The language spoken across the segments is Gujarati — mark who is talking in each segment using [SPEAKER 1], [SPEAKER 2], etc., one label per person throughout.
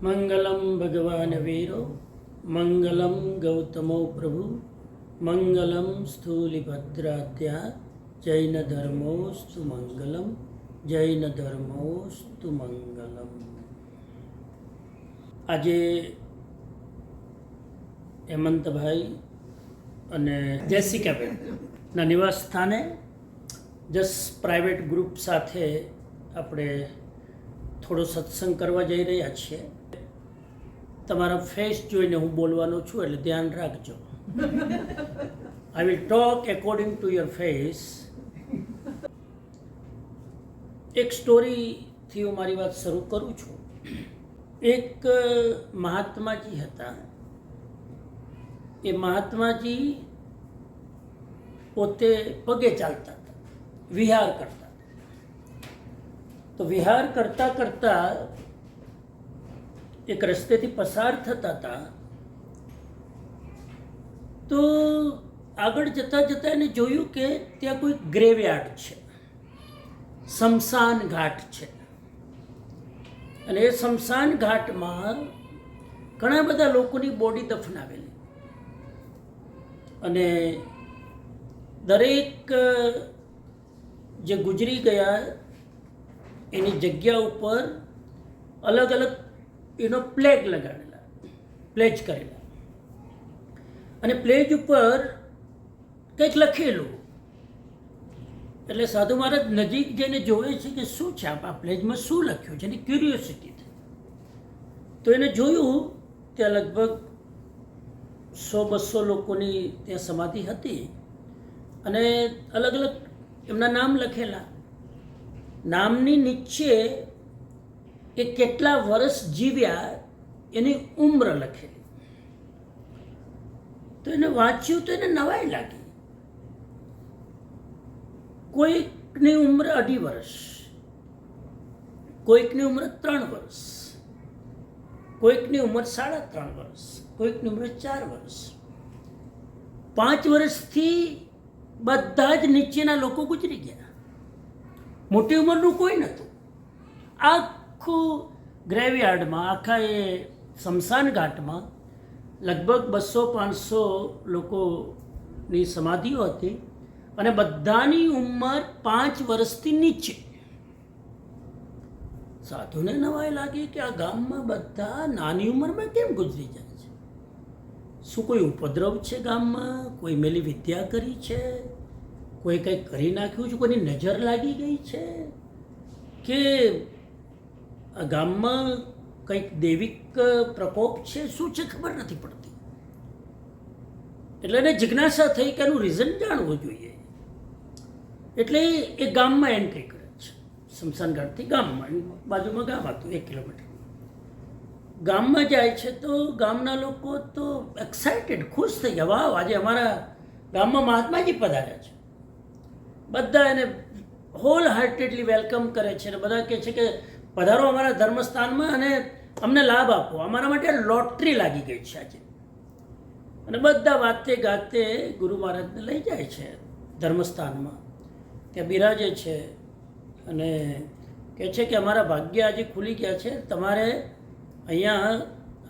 [SPEAKER 1] મંગલમ ભગવાન વીરો મંગલમ ગૌતમો પ્રભુ મંગલમ સ્થૂલિભદ્રાત્યા જૈન ધર્મોસ્તુ મંગલમ જૈન ધર્મોસ્તુ મંગલમ. આજે હેમંતભાઈ અને જેસિકાબેનના નિવાસ સ્થાને જસ પ્રાઇવેટ ગ્રુપ સાથે આપણે થોડો સત્સંગ કરવા જઈ રહ્યા છીએ. તમારા ફેસ જોઈને હું બોલવાનો છું એટલે ધ્યાન રાખજો. I will talk according to your face. એક સ્ટોરીથી હું મારી વાત શરૂ કરું છું. એક મહાત્માજી હતા. એ મહાત્માજી પોતે પગે ચાલતા હતા, વિહાર કરતા. તો વિહાર કરતાં કરતાં એક રસ્તેથી પસાર થતા હતા. તો આગળ જતાં જતાં એને જોયું કે ત્યાં કોઈ ગ્રેવયાર્ડ છે, શમશાન ઘાટ છે. અને એ શમશાન ઘાટમાં ઘણા બધા લોકોની બોડી દફનાવેલી. અને દરેક જે ગુજરી ગયા એની જગ્યા ઉપર અલગ અલગ એનો પ્લેગ લગાડેલા, પ્લેજ કરેલા. અને પ્લેજ ઉપર કંઈક લખેલું. એટલે સાધુ મહારાજ નજીક જઈને જોવે છે કે શું છે આ પ્લેજમાં, શું લખ્યું છે. એની ક્યુરિયોસિટી થઈ. તો એને જોયું ત્યાં લગભગ 100-200 લોકોની ત્યાં સમાધિ હતી. અને અલગ અલગ એમના નામ લખેલા. નામની નીચે એ કેટલા વર્ષ જીવ્યા એની ઉંમર લખેલી. તો એને વાંચ્યું તો એને નવાઈ લાગી. કોઈકની ઉંમર 2.5 વર્ષ, કોઈકની ઉંમર 3 વર્ષ, કોઈકની ઉંમર 3.5 વર્ષ, કોઈકની ઉંમર 4 વર્ષ. 5 વર્ષથી બધા જ નીચેના લોકો ગુજરી ગયા. મોટી ઉંમરનું કોઈ નહોતું. આખું ગ્રેવયાર્ડમાં, આખા એ શમશાન ઘાટમાં લગભગ 200-500 લોકોની સમાધિઓ હતી. અને બધાની ઉંમર 5 વર્ષથી નીચે. સાધુને નવાઈ લાગી કે આ ગામમાં બધા નાની ઉંમરમાં કેમ ગુજરી જાય છે? શું કોઈ ઉપદ્રવ છે ગામમાં? કોઈ મેલી વિદ્યા કરી છે? કોઈ કંઈક કરી નાખ્યું છે? કોઈની નજર લાગી ગઈ છે? કે આ ગામમાં કંઈક દૈવિક પ્રકોપ છે? શું છે ખબર નથી પડતી. એટલે એને જિજ્ઞાસા થઈ કે એનું રીઝન જાણવું જોઈએ. એટલે એ ગામમાં એન્ટ્રી કરે છે. શમશાન ઘાટથી ગામમાં, બાજુમાં ગામ હતું 1 કિલોમીટર. ગામમાં જાય છે તો ગામના લોકો તો એક્સાઇટેડ, ખુશ થઈ ગયા. વાહ, આજે અમારા ગામમાં મહાત્માજી પધાર્યા છે. બધા એને હોલ હાર્ટેડલી વેલકમ કરે છે. અને બધા કહે છે કે પધારો અમારા ધર્મસ્થાનમાં અને અમને લાભ આપો. અમારા માટે લોટરી લાગી ગઈ છે આજે. અને બધા વાતે ગાતે ગુરુ મહારાજને લઈ જાય છે ધર્મસ્થાનમાં. ત્યાં બિરાજે છે અને કહે છે કે અમારા ભાગ્ય આજે ખુલી ગયા છે. તમારે અહીંયા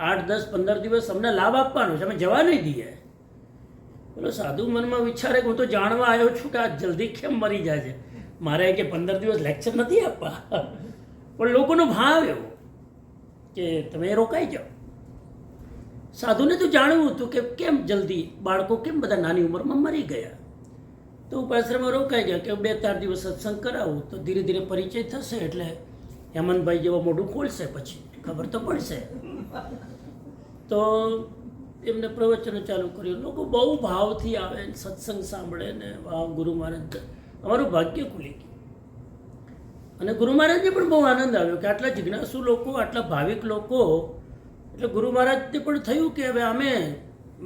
[SPEAKER 1] 8-10-15 દિવસ અમને લાભ આપવાનો છે, અમે જવા નહીં દઈએ. બોલો, સાધુ મનમાં વિચારે કે હું તો જાણવા આવ્યો છું કે આ જલ્દી કેમ મરી જાય છે. મારે કે 15 દિવસ લેક્ચર નથી આપવા. પણ લોકોનો ભાવ એવો કે તમે રોકાઈ જાઓ. સાધુને તો જાણવું હતું કે કેમ જલ્દી બાળકો કેમ બધા નાની ઉંમરમાં મરી ગયા. તો ઉપાશ્રમમાં રોકાઈ ગયા કે 2-4 દિવસ સત્સંગ કરાવું તો ધીરે ધીરે પરિચય થશે. એટલે હેમંતભાઈ જેવા મોઢું ખોલશે, પછી ખબર તો પડશે. તો એમને પ્રવચનો ચાલુ કર્યું. લોકો બહુ ભાવથી આવે, સત્સંગ સાંભળે ને વાહ, ગુરુ મહારાજ અમારું ભાગ્ય ખુલી ગયું. અને ગુરુ મહારાજને પણ બહુ આનંદ આવ્યો કે આટલા જિજ્ઞાસુ લોકો, આટલા ભાવિક લોકો. એટલે ગુરુ મહારાજને પણ થયું કે હવે અમે,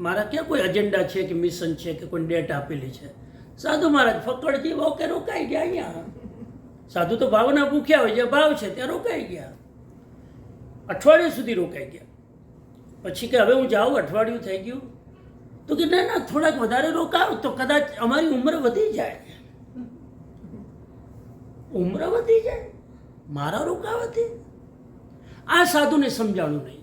[SPEAKER 1] મારા ક્યાં કોઈ એજન્ડા છે કે મિશન છે કે કોઈ ડેટ આપેલી છે. સાધુ મહારાજ ફકડજી બહુ કે રોકાઈ ગયા અહીંયા. સાધુ તો ભાવના ભૂખ્યા હોય, જે ભાવ છે ત્યાં રોકાઈ ગયા. અઠવાડિયું સુધી રોકાઈ ગયા. પછી કે હવે હું જાઉં, અઠવાડિયું થઈ ગયું. તો કે ના ના, થોડાક વધારે રોકાવ તો કદાચ અમારી ઉંમર વધી જાય. ઉંમર વધી જાય મારા રોકાવાથી? આ સાધુને સમજાણું નહીં.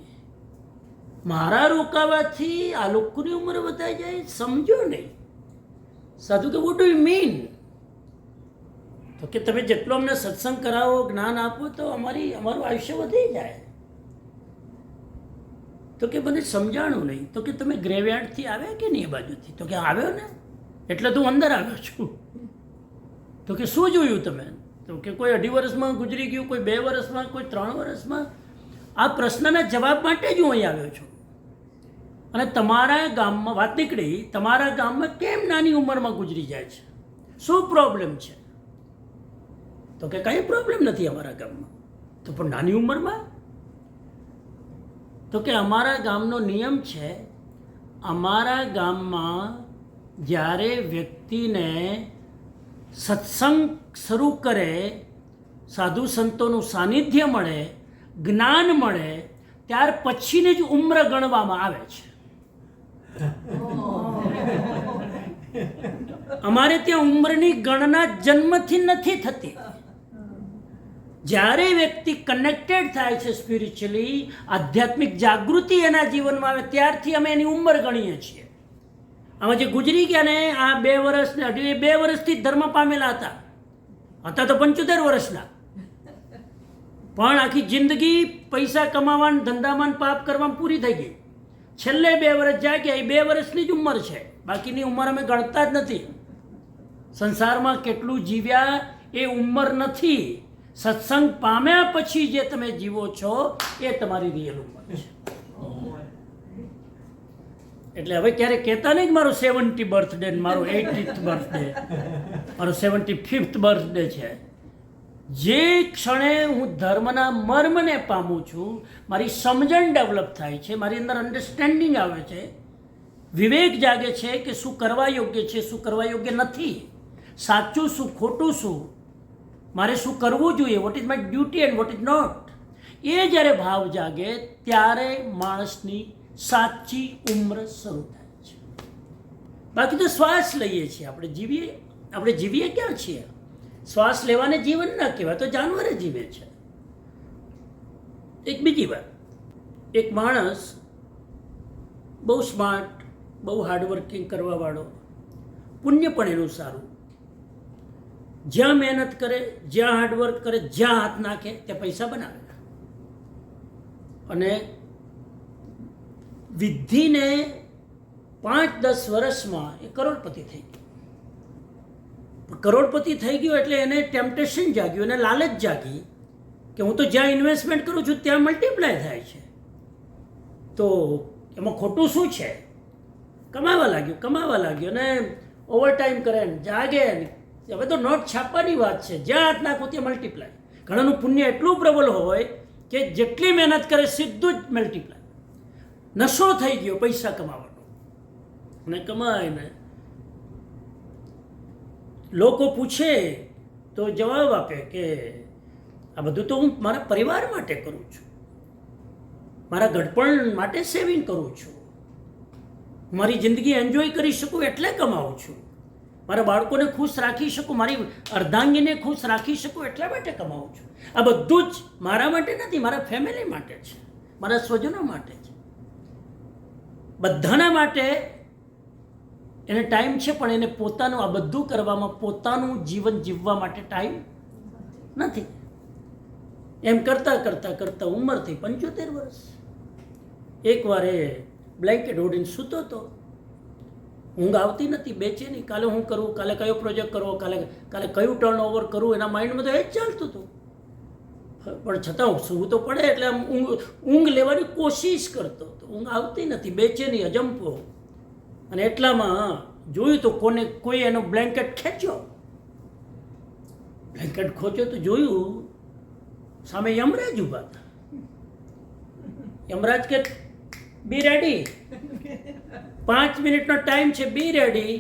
[SPEAKER 1] મારા રોકાવાથી આ લોકોની ઉંમર વધાઈ જાય, સમજો નહીં. સાધુ કે વોટ ડુ યુ મીન? તો કે તમે જેટલો અમને સત્સંગ કરાવો, જ્ઞાન આપો તો અમારું આયુષ્ય વધી જાય. તો કે મને સમજાણું નહીં. તો કે તમે ગ્રેવયાર્ડથી આવ્યા કે નહીં એ બાજુથી? તો કે આવ્યો ને, એટલે તો અંદર આવ્યો છું. તો કે શું જોયું તમે? તો કે કોઈ 2.5 વર્ષમાં ગુજરી ગયું, કોઈ 2 વર્ષમાં, કોઈ 3 વર્ષમાં. આ પ્રશ્નના જવાબ માટે જ હું અહીં આવ્યો છું. અને તમારા ગામમાં વાત નીકળી, તમારા ગામમાં કેમ નાની ઉંમરમાં ગુજરી જાય છે? શું પ્રોબ્લેમ છે? તો કે કંઈ પ્રોબ્લેમ નથી અમારા ગામમાં. તો પણ નાની ઉંમરમાં? તો કે અમારા ગામનો નિયમ છે, અમારા ગામમાં જ્યારે વ્યક્તિને સત્સંગ શરૂ કરે, સાધુ સંતોનું સાનિધ્ય મળે, જ્ઞાન મળે, ત્યાર પછીની જ ઉંમર ગણવામાં આવે છે. અમારે ત્યાં ઉંમરની ગણના જન્મથી નથી થતી. જ્યારે વ્યક્તિ કનેક્ટેડ થાય છે સ્પિરિચ્યુઅલી, આધ્યાત્મિક જાગૃતિ એના જીવનમાં આવે, ત્યારથી અમે એની ઉંમર ગણીએ છીએ. આમાં જે ગુજરી ગયા ને, આ 2 વર્ષ ને 2 વર્ષથી ધર્મ પામેલા હતા તો 75 વર્ષના, પણ આખી જિંદગી પૈસા કમાવાનું, ધંધામાં, પાપ કરવામાં પૂરી થઈ ગઈ. છેલ્લે 2 વર્ષ જાગ્યા, એ 2 વર્ષની જ ઉંમર છે. બાકીની ઉંમર અમે ગણતા જ નથી. સંસારમાં કેટલું જીવ્યા એ ઉંમર નથી. સત્સંગ પામ્યા પછી જે તમે જીવો છો એ તમારી રિયલ ઉંમર છે. એટલે હવે ક્યારે કહેતા નહીં કે મારો 70 બર્થડે, મારો 80th બર્થડે, મારો 75th બર્થડે છે. જે ક્ષણે હું ધર્મના મર્મને પામું છું, મારી સમજણ ડેવલપ થાય છે, મારી અંદર અન્ડરસ્ટેન્ડિંગ આવે છે, વિવેક જાગે છે કે શું કરવા યોગ્ય છે, શું કરવા યોગ્ય નથી, સાચું શું, ખોટું શું, મારે શું કરવું જોઈએ, what is my duty and what is not. એ જ્યારે ભાવ જાગે ત્યારે માણસની સાચી ઉંમર શરૂ થાય છે. બાકી તો શ્વાસ લઈએ છીએ, આપણે જીવીએ ક્યાં છીએ? શ્વાસ લેવાને જીવન ના કહેવાય, તો જાનવર જીવે છે. એક બીજી વાત, એક માણસ બહુ સ્માર્ટ, બહુ હાર્ડવર્કિંગ કરવાવાળો, પુણ્ય પણ એનું સારું, જ્યાં મહેનત કરે, જ્યાં હાર્ડવર્ક કરે, જ્યાં હાથ નાખે ત્યાં પૈસા બનાવે. અને વિધિને 5-10 વર્ષમાં એ કરોડપતિ થઈ ગયો. કરોડપતિ થઈ ગયો એટલે એને ટેમ્પટેશન જાગ્યું, એને લાલચ જાગી કે હું તો જ્યાં ઇન્વેસ્ટમેન્ટ કરું છું ત્યાં મલ્ટીપ્લાય થાય છે. તો એમાં ખોટું શું છે? કમાવા લાગ્યો ને ઓવરટાઈમ કરે ને જાગે ને. હવે તો નોટ છાપવાની વાત છે, જ્યાં હાથ નાખો ત્યાં મલ્ટીપ્લાય. ઘણાનું પુણ્ય એટલું પ્રબળ હોય કે જેટલી મહેનત કરે સીધું જ મલ્ટીપ્લાય. નશો થઈ ગયો પૈસા કમાવાનો, અને કમાઈને લોકો પૂછે તો જવાબ આપે કે આ બધું તો હું મારા પરિવાર માટે કરું છું, મારા ઘડપણ માટે સેવિંગ કરું છું, મારી જિંદગી એન્જોય કરી શકું એટલે કમાઉં છું, મારા બાળકોને ખુશ રાખી શકું, મારી અર્ધાંગીને ખુશ રાખી શકું એટલા માટે કમાઉં છું. આ બધું જ મારા માટે નથી, મારા ફેમિલી માટે છે, મારા સ્વજનો માટે છે, બધાના માટે એને ટાઈમ છે. પણ એને પોતાનું આ બધું કરવામાં, પોતાનું જીવન જીવવા માટે ટાઈમ નથી. એમ કરતાં ઉંમર થઈ 75 વર્ષ. એકવાર એ બ્લેન્કેટ ઓઢીને સૂતો હતો, ઊંઘ આવતી નથી, બેચેની, કાલે હું કરું, કાલે કયો પ્રોજેક્ટ કરવો, કાલે કયું ટર્ન ઓવર કરવું, એના માઇન્ડમાં તો એ જ ચાલતું હતું. પણ છતાં સૂવું તો પડે એટલે આમ ઊંઘ લેવાની કોશિશ કરતો હતો, ઊંઘ આવતી નથી, બેચેની, અજંપો. અને એટલામાં જોયું તો કોઈ એનો બ્લેન્કેટ ખેંચ્યો. બ્લેન્કેટ ખોચ્યો તો જોયું સામે યમરાજ ઊભા હતા. યમરાજ કે બી રેડી, 5 મિનિટનો ટાઈમ છે, બી રેડી,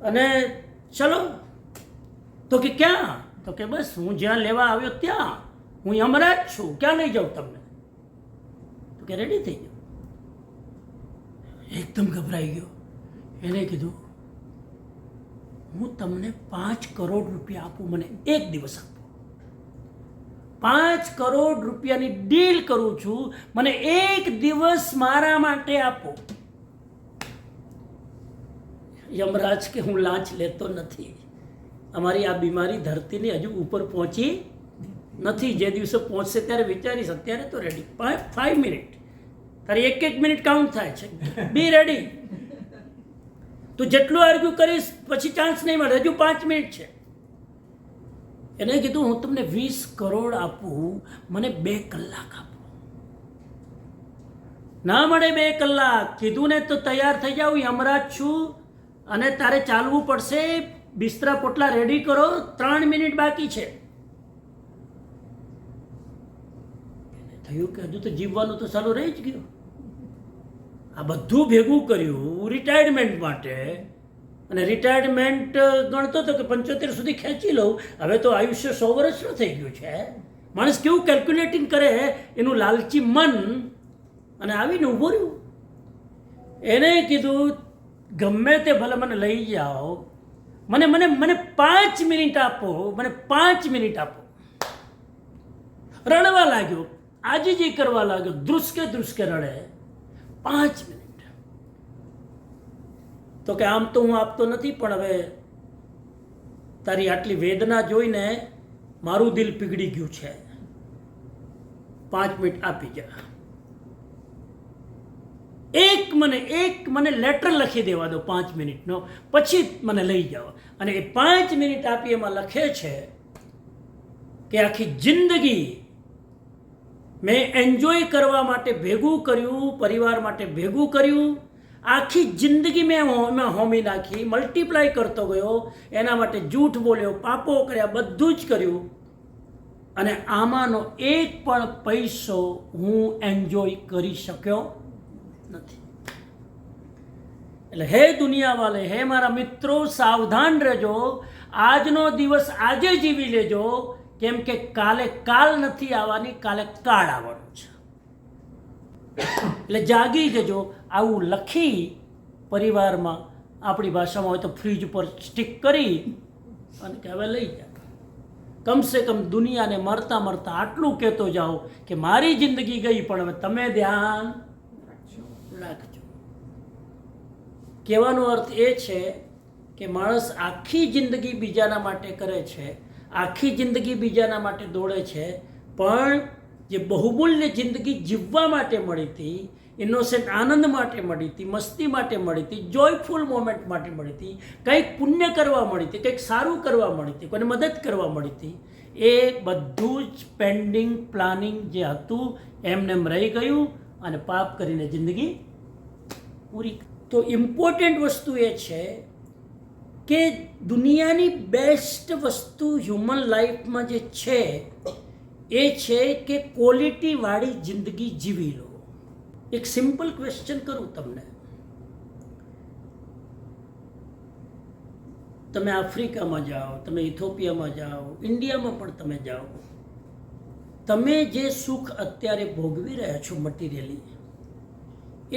[SPEAKER 1] અને ચલો. તો કે ક્યાં? તો કે બસ હું જ્યાં લેવા આવ્યો ત્યાં, હું યમરાજ છું, ક્યાં લઈ જાઉં તમને? તો કે રેડી થઈ ગયો. એકદમ ગભરાઈ ગયો. એને કીધું હું તમને 5 કરોડ રૂપિયા આપું, મને 1 દિવસ આપો. 5 કરોડ રૂપિયાની ડીલ કરું છું, મને 1 દિવસ મારા માટે આપો. યમરાજ કે હું લાંચ લેતો નથી. અમારી આ બીમારી ધરતીની હજુ ઉપર પહોંચી નથી. જે દિવસે પહોંચશે ત્યારે વિચારીશ, અત્યારે તો રેડી. 5 મિનિટ, તારી 1 મિનિટ કાઉન્ટ થાય છે. બી રેડી. તું જેટલું આર્ગ્યુ કરીશ પછી ચાન્સ નહીં મળે. હજુ 5 મિનિટ છે. એને કીધું હું તમને 20 કરોડ આપું, મને 2 કલાક આપો. ના મળે 2 કલાક. કીધું ને તો તૈયાર થઈ જાવ, યમરાજ છું અને તારે ચાલવું પડશે. બિસ્તરા પોટલા રેડી કરો, 3 મિનિટ બાકી છે. થયું કે હજુ તો જીવવાનું તો ચાલુ રહી જ ગયું. આ બધું ભેગું કર્યું રિટાયરમેન્ટ માટે, અને રિટાયરમેન્ટ ગણતો હતો કે 75 સુધી ખેંચી લઉં. હવે તો આયુષ્ય 100 વર્ષનું થઈ ગયું છે. માણસ કેવું કેલ્ક્યુલેટિંગ કરે એનું લાલચી મન, અને આવીને ઊભો રહ્યું. એને કીધું ગમે તે ભલે મને લઈ જાઓ, મને મને મને 5 મિનિટ આપો, મને 5 મિનિટ આપો. રડવા લાગ્યો, આજીજી કરવા લાગ્યો, ધ્રુસકે ધ્રુસકે રડે. 5 મિનિટ. તો કે આમ તો હું આપતો નથી, પણ હવે તારી આટલી વેદના જોઈને મારું દિલ પીગળી ગયું છે. 5 મિનિટ આપી જા. એક મને લેટર લખી દેવા દો 5 મિનિટનો, પછી મને લઈ જાઓ. અને એ 5 મિનિટ આપી એમાં લખે છે કે આખી જિંદગી મેં એન્જોય કરવા માટે ભેગું કર્યું, પરિવાર માટે ભેગું કર્યું. આખી જિંદગી મેં એમાં હોમી નાખી, મલ્ટીપ્લાય કરતો ગયો, એના માટે જૂઠ બોલ્યો, પાપો કર્યા, બધું જ કર્યું. અને આમાંનો એક પણ પૈસો હું એન્જોય કરી શક્યો નથી. એટલે હે દુનિયા વાલે, હે મારા મિત્રો, સાવધાન રહેજો. આજનો દિવસ આજે જીવી લેજો, કેમ કે કાલે કાલ નથી આવવાની, કાલે કાળ આવવાનું છે. એટલે જાગી જજો. આવું લખી પરિવારમાં, આપણી ભાષામાં હોય તો ફ્રીજ ઉપર સ્ટીક કરી અને કે હવે લઈ જા. કમસે કમ દુનિયાને મરતા મરતા આટલું કહેતો જાઓ કે મારી જિંદગી ગઈ, પણ હવે તમે ધ્યાન રાખજો. કહેવાનો અર્થ એ છે કે માણસ આખી જિંદગી બીજાના માટે કરે છે, આખી જિંદગી બીજાના માટે દોડે છે, પણ જે બહુમૂલ્ય જિંદગી જીવવા માટે મળી હતી, ઇનોસેન્ટ આનંદ માટે મળી હતી, મસ્તી માટે મળી હતી, જોયફુલ મોમેન્ટ માટે મળી હતી, કંઈક પુણ્ય કરવા મળી હતી, કંઈક સારું કરવા મળી હતી, કોઈને મદદ કરવા મળી હતી, એ બધું જ પેન્ડિંગ પ્લાનિંગ જે હતું એમને એમ રહી ગયું અને પાપ કરીને જિંદગી પૂરી. તો ઇમ્પોર્ટન્ટ વસ્તુ એ છે કે દુનિયાની બેસ્ટ વસ્તુ હ્યુમન લાઈફમાં જે છે એ છે કે ક્વોલિટીવાળી જિંદગી જીવી લો. એક સિમ્પલ ક્વેશ્ચન કરું તમને. તમે આફ્રિકામાં જાઓ, તમે ઇથોપિયામાં જાઓ, ઇન્ડિયામાં પણ તમે જાઓ, તમે જે સુખ અત્યારે ભોગવી રહ્યા છો મટીરિયલી,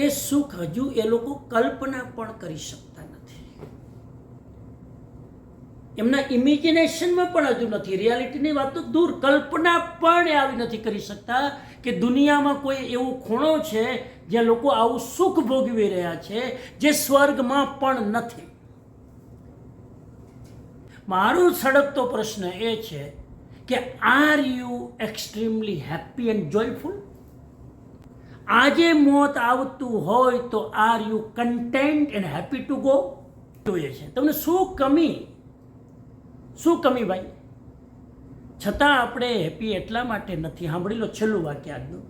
[SPEAKER 1] એ સુખ હજુ એ લોકો કલ્પના પણ કરી શકતા નથી. એમના ઇમેજિનેશનમાં પણ હજુ નથી. રિયાલિટીની વાત તો દૂર, કલ્પના પણ આવી નથી કરી શકતા કે દુનિયામાં કોઈ એવો ખૂણો છે જ્યાં લોકો આવું સુખ ભોગવી રહ્યા છે જે સ્વર્ગમાં પણ નથી. મારો સળગતો પ્રશ્ન એ છે કે are you extremely happy and joyful? આજે મોત આવતું હોય તો are you content and happy to go? જોઈએ છે તમને શું કમી ભાઈ? છતાં આપણે હેપી એટલા માટે નથી. સાંભળી લો છેલ્લું વાક્ય આજનું.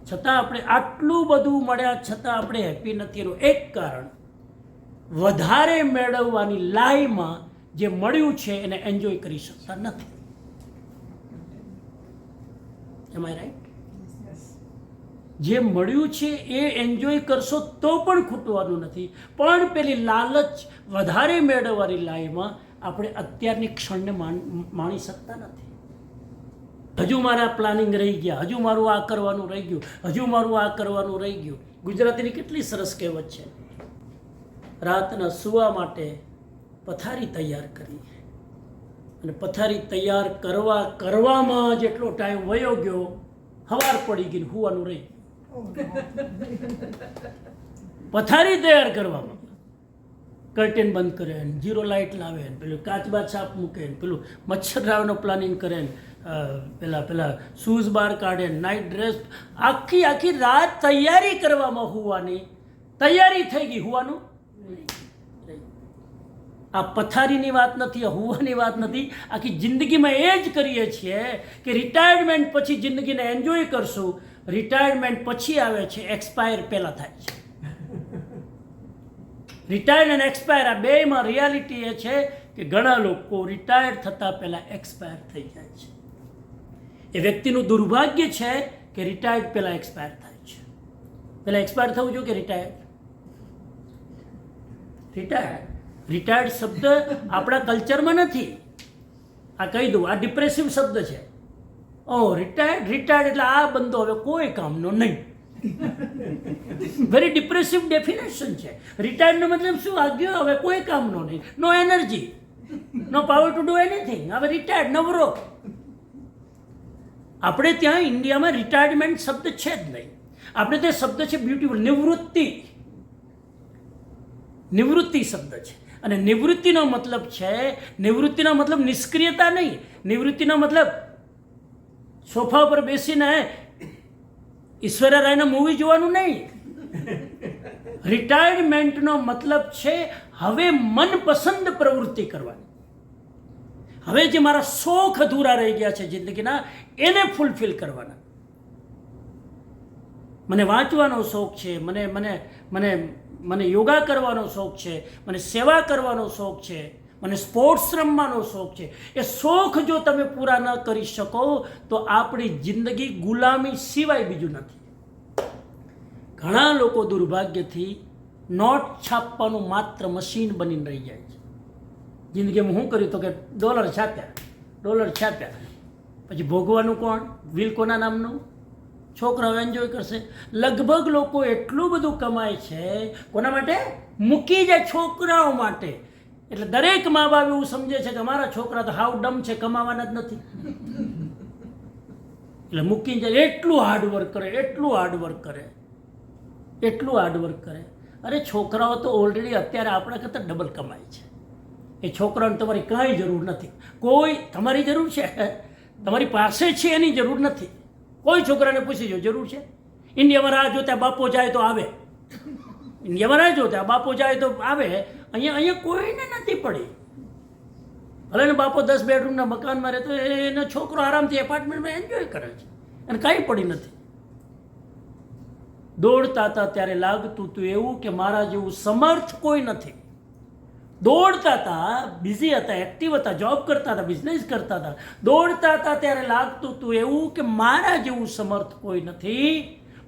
[SPEAKER 1] છતાં આપણે આટલું બધું મળ્યા છતાં આપણે હેપી નથી. એનું એક કારણ, વધારે મેળવવાની લાઈમાં જે મળ્યું છે એને એન્જોય કરી શકતા નથી. એમ આઈ રાઈટ? જે મળ્યું છે એ એન્જોય કરશો તો પણ ખૂટવાનું નથી, પણ પેલી લાલચ વધારે મેળવવાની લાઈમાં આપણે અત્યારની ક્ષણને માણી શકતા નથી. હજુ મારા પ્લાનિંગ રહી ગયા, હજુ મારું આ કરવાનું રહી ગયું, હજુ મારું આ કરવાનું રહી ગયું. ગુજરાતીની કેટલી સરસ કહેવત છે, રાતના સૂવા માટે પથારી તૈયાર કરી અને પથારી તૈયાર કરવામાં જેટલો ટાઈમ વયો ગયો, હવાર પડી ગઈ, હુવાનું રહી ગયું. પથારી તૈયાર કરવામાં કર્ટેન બંધ કરે ને, જીરો લાઇટ લાવે ને, પેલું કાચબા છાપ મૂકે ને, પેલું મચ્છરદાવનો પ્લાનિંગ કરે ને, પેલા શૂઝ બહાર કાઢે ને, નાઇટ ડ્રેસ, આખી રાત તૈયારી કરવામાં હુવાની તૈયારી થઈ ગઈ, હુવાનું. આ પથારીની વાત નથી, આ હુવાની વાત નથી, આખી જિંદગીમાં એ જ કરીએ છીએ કે રિટાયરમેન્ટ પછી જિંદગીને એન્જોય કરશું. રિટાયરમેન્ટ પછી આવે છે, એક્સપાયર પહેલાં થાય છે. રિટાયર્ડ અને એક્સપાયર આ બેમાં રિયાલિટી એ છે કે ઘણા લોકો રિટાયર્ડ થતાં પહેલાં એક્સપાયર થઈ જાય છે. એ વ્યક્તિનું દુર્ભાગ્ય છે કે રિટાયર્ડ પહેલાં એક્સપાયર થાય છે. પહેલાં એક્સપાયર થવું જોઈએ કે રિટાયર્ડ શબ્દ આપણા કલ્ચરમાં નથી. આ કહી દઉં, આ ડિપ્રેસિવ શબ્દ છે. રિટાયર્ડ એટલે આ બંધો હવે કોઈ કામનો નહીં. વેરી ડિપ્રેસિવ ડેફિનેશન છે. રિટાયર્ડનો મતલબ શું? આ ગયો, હવે કોઈ કામનો નહીં, no energy, no power to do anything, હવે રિટાયર્ડ, નવરો. આપણે ત્યાં ઇન્ડિયામાં રિટાયરમેન્ટ શબ્દ છે જ નહીં. આપણે તે શબ્દ છે બ્યુટીફુલ, નિવૃત્તિ શબ્દ છે. અને નિવૃત્તિનો મતલબ છે, નિવૃત્તિનો મતલબ નિષ્ક્રિયતા નહીં. નિવૃત્તિનો મતલબ સોફા ઉપર બેસીને ઈશ્વર્યા રાયના મૂવી જોવાનું નહીં. રિટાયરમેન્ટનો મતલબ છે હવે મનપસંદ પ્રવૃત્તિ કરવાની. હવે જે મારા શોખ અધૂરા રહી ગયા છે જિંદગીના, એને ફૂલફિલ કરવાના. મને વાંચવાનો શોખ છે, મને યોગા કરવાનો શોખ છે, મને સેવા કરવાનો શોખ છે, મને સ્પોર્ટ્સ રમવાનો શોખ છે. એ શોખ જો તમે પૂરા ન કરી શકો તો આપણી જિંદગી ગુલામી સિવાય બીજું નથી. ઘણા લોકો દુર્ભાગ્યથી નોટ છાપવાનું માત્ર મશીન બનીને રહી જાય છે. જિંદગીમાં શું કર્યું તો કે ડોલર છાપ્યા, પછી ભોગવાનું કોણ? વિલ કોના નામનું? છોકરાઓ એન્જોય કરશે. લગભગ લોકો એટલું બધું કમાય છે, કોના માટે? મૂકી જાય છોકરાઓ માટે. એટલે દરેક મા બાપ એવું સમજે છે કે અમારા છોકરા તો હાવ ડમ છે, કમાવાના જ નથી, એટલે મૂકીને જાય. એટલું હાર્ડવર્ક કરે. અરે છોકરાઓ તો ઓલરેડી અત્યારે આપણા કરતાં ડબલ કમાય છે. એ છોકરાઓને તમારી કાંઈ જરૂર નથી. કોઈ તમારી જરૂર છે, તમારી પાસે છે એની જરૂર નથી. કોઈ છોકરાને પૂછી જો જરૂર છે? ઇન્ડિયામાં રાહ જોતા બાપો જાય તો આવે, અહીંયા કોઈને નથી પડી. ભલે ને બાપો 10 બેડરૂમના મકાનમાં રહે તો એનો છોકરો આરામથી એપાર્ટમેન્ટમાં એન્જોય કરે છે, અને કાંઈ પડી નથી. દોડતા હતા ત્યારે લાગતું હતું એવું કે મારા જેવું સમર્થ કોઈ નથી. દોડતા હતા, બિઝી હતા, એક્ટિવ હતા, જોબ કરતા હતા, બિઝનેસ કરતા હતા. દોડતા હતા ત્યારે લાગતું હતું એવું કે મારા જેવું સમર્થ કોઈ નથી.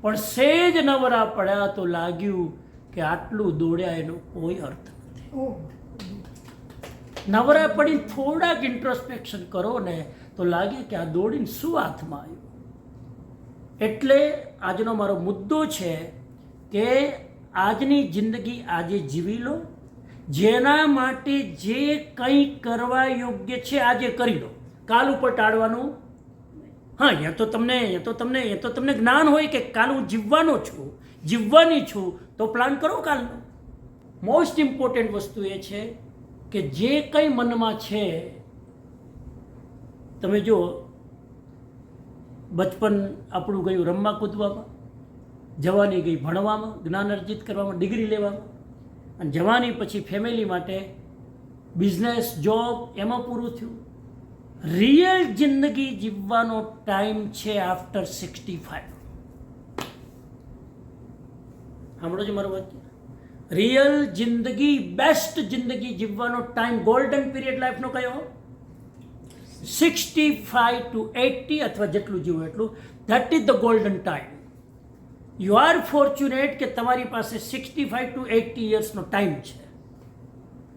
[SPEAKER 1] પણ સેજ નવરા પડ્યા તો લાગ્યું કે આટલું દોડ્યા એનો કોઈ અર્થ નથી. નવરા પડીને થોડાક ઇન્ટ્રોસ્પેક્શન કરો ને તો લાગે કે આ દોડીને શું હાથમાં આવ્યું. એટલે આજનો મારો મુદ્દો છે કે આજની જિંદગી આજે જીવી લો. જેના માટે જે કંઈ કરવા યોગ્ય છે આજે કરી લો. કાલ ઉપર ટાળવાનું. હા, એ તો તમને જ્ઞાન હોય કે કાલ હું જીવવાની છું તો પ્લાન કરો કાલનો. મોસ્ટ ઇમ્પોર્ટન્ટ વસ્તુ એ છે કે જે કંઈ મનમાં છે, તમે જો બચપન આપણું ગયું રમવા કૂદવામાં, જવાની ગઈ ભણવામાં, જ્ઞાન અર્જિત કરવામાં, ડિગ્રી લેવામાં, અને જવાની પછી ફેમિલી માટે બિઝનેસ, જોબ, એમાં પૂરું થયું. રિયલ જિંદગી જીવવાનો ટાઈમ છે આફ્ટર 65. સાંભળો છો મારું વાક્ય? રિયલ જિંદગી, બેસ્ટ જિંદગી જીવવાનો ટાઈમ, ગોલ્ડન પીરિયડ લાઈફનો કયો? 65 to 80 અથવા જેટલું જીવો એટલું. That is the golden time. You are fortunate કે તમારી પાસે 65 to 80 યર્સનો ટાઈમ છે.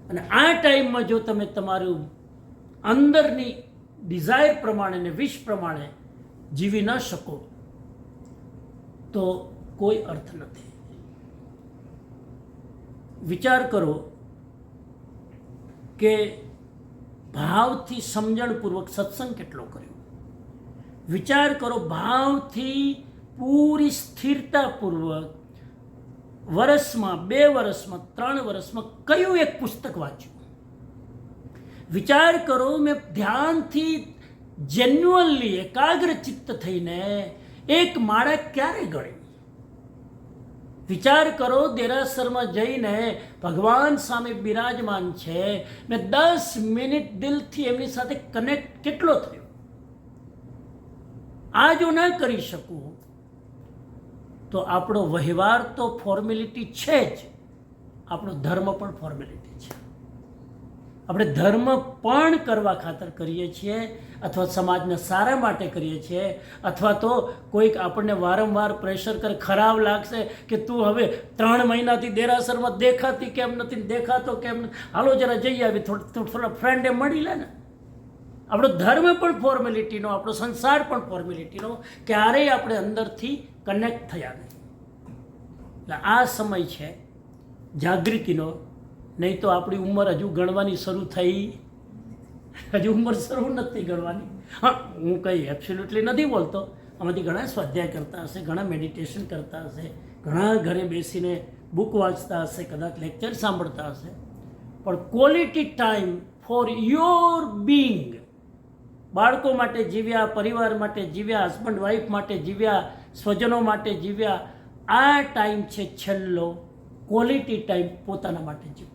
[SPEAKER 1] અને આ ટાઈમમાં જો તમે તમારું અંદરની ડિઝાયર પ્રમાણે ને વિશ પ્રમાણે જીવી ન શકો તો કોઈ અર્થ નથી. વિચાર કરો કે ભાવથી સમજણપૂર્વક સત્સંગ કેટલો કર્યો. વિચાર કરો, ભાવથી પૂરી સ્થિરતાપૂર્વક વર્ષમાં, 2 વર્ષમાં, 3 વર્ષમાં કયું એક પુસ્તક વાંચ્યું. વિચાર કરો, મેં ધ્યાનથી જેન્યુઅનલી એકાગ્ર ચિત્ત થઈને એક માળા ક્યારે ગળી. વિચાર કરો, દેરાસરમાં જઈને ભગવાન સામે બિરાજમાન છે, મેં 10 મિનિટ દિલથી એમની સાથે કનેક્ટ કેટલો થયો. આ જો ન કરી શકું તો આપણો વહેવાર તો ફોર્મેલિટી છે જ, આપણો ધર્મ પણ ફોર્મેલિટી છે. આપણે ધર્મ પણ કરવા ખાતર કરીએ છીએ, અથવા સમાજના સારા માટે કરીએ છીએ, અથવા તો કોઈક આપણને વારંવાર પ્રેશર કરે, ખરાબ લાગશે કે તું હવે 3 મહિનાથી દેરાસરમાં દેખાતી કેમ નથી, દેખાતો કેમ નથી, હાલો જરા જઈ આવી, થોડા ફ્રેન્ડે મળી લે ને. આપણો ધર્મ પણ ફોર્મેલિટીનો, આપણો સંસાર પણ ફોર્મેલિટીનો, ક્યારેય આપણે અંદરથી કનેક્ટ થયા નહીં. એટલે આ સમય છે જાગૃતિનો. નહીં તો આપણી ઉંમર હજુ ગણવાની શરૂ થઈ, હજુ ઉંમર શરૂ નથી ગણવાની. હા, હું કંઈ એબ્સોલ્યુટલી નથી બોલતો. આમાંથી ઘણા સ્વાધ્યાય કરતા હશે, ઘણા મેડિટેશન કરતા હશે, ઘણા ઘરે બેસીને બુક વાંચતા હશે, કદાચ લેક્ચર સાંભળતા હશે, પણ quality time for your Bing, બાળકો માટે જીવ્યા, પરિવાર માટે જીવ્યા, હસબન્ડ વાઈફ માટે જીવ્યા, સ્વજનો માટે જીવ્યા, આ ટાઈમ છે છેલ્લો ક્વોલિટી ટાઈમ પોતાના માટે જીવવાનો.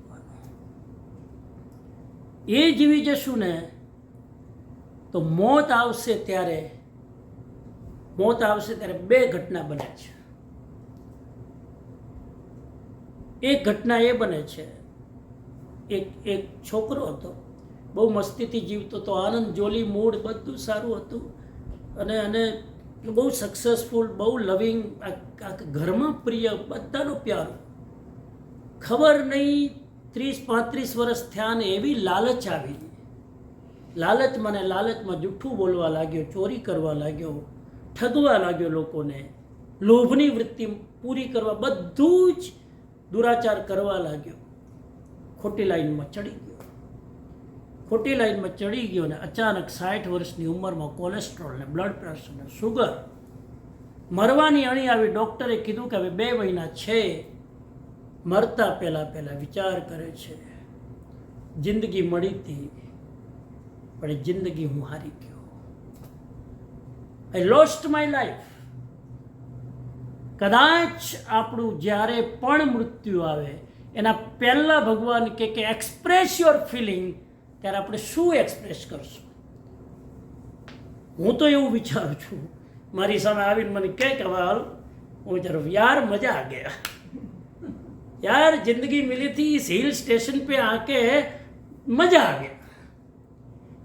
[SPEAKER 1] એ જીવી જશું ને તો મોત આવશે ત્યારે 2 ઘટના બને છે. એક ઘટના એ બને છે, એક છોકરો હતો, બહુ મસ્તીથી જીવતો હતો, આનંદ, જોલી, મૂડ બધું સારું હતું, અને બહુ સક્સેસફુલ, બહુ લવિંગ, ઘરમાં પ્રિય, બધાનો પ્યારો. ખબર નહીં 30-35 વર્ષ થયા ને એવી લાલચ આવી. લાલચમાં જૂઠું બોલવા લાગ્યો, ચોરી કરવા લાગ્યો, ઠગવા લાગ્યો લોકોને, લોભની વૃત્તિ પૂરી કરવા બધું જ દુરાચાર કરવા લાગ્યો. ખોટી લાઈનમાં ચડી ગયો ને અચાનક 60 વર્ષની ઉંમરમાં કોલેસ્ટ્રોલ ને બ્લડ પ્રેશર ને શુગર, મરવાની અણી આવી. ડૉક્ટરે કીધું કે હવે 2 મહિના છે. મરતા પહેલાં વિચાર કરે છે, જિંદગી મળી હતી પણ એ જિંદગી હું હારી ગયો. I lost my life. કદાચ આપણું જ્યારે પણ મૃત્યુ આવે એના પહેલાં ભગવાન કે એક્સપ્રેસ યોર ફિલિંગ, ત્યારે આપણે શું એક્સપ્રેસ કરશું? હું તો એવું વિચારું છું, મારી સામે આવીને મને કહે કે હાલ, હું વિચારું યાર મજા આ ગયા, यार जिंदगी मिली थी इस हिल स्टेशन पे आके मजा आ गया.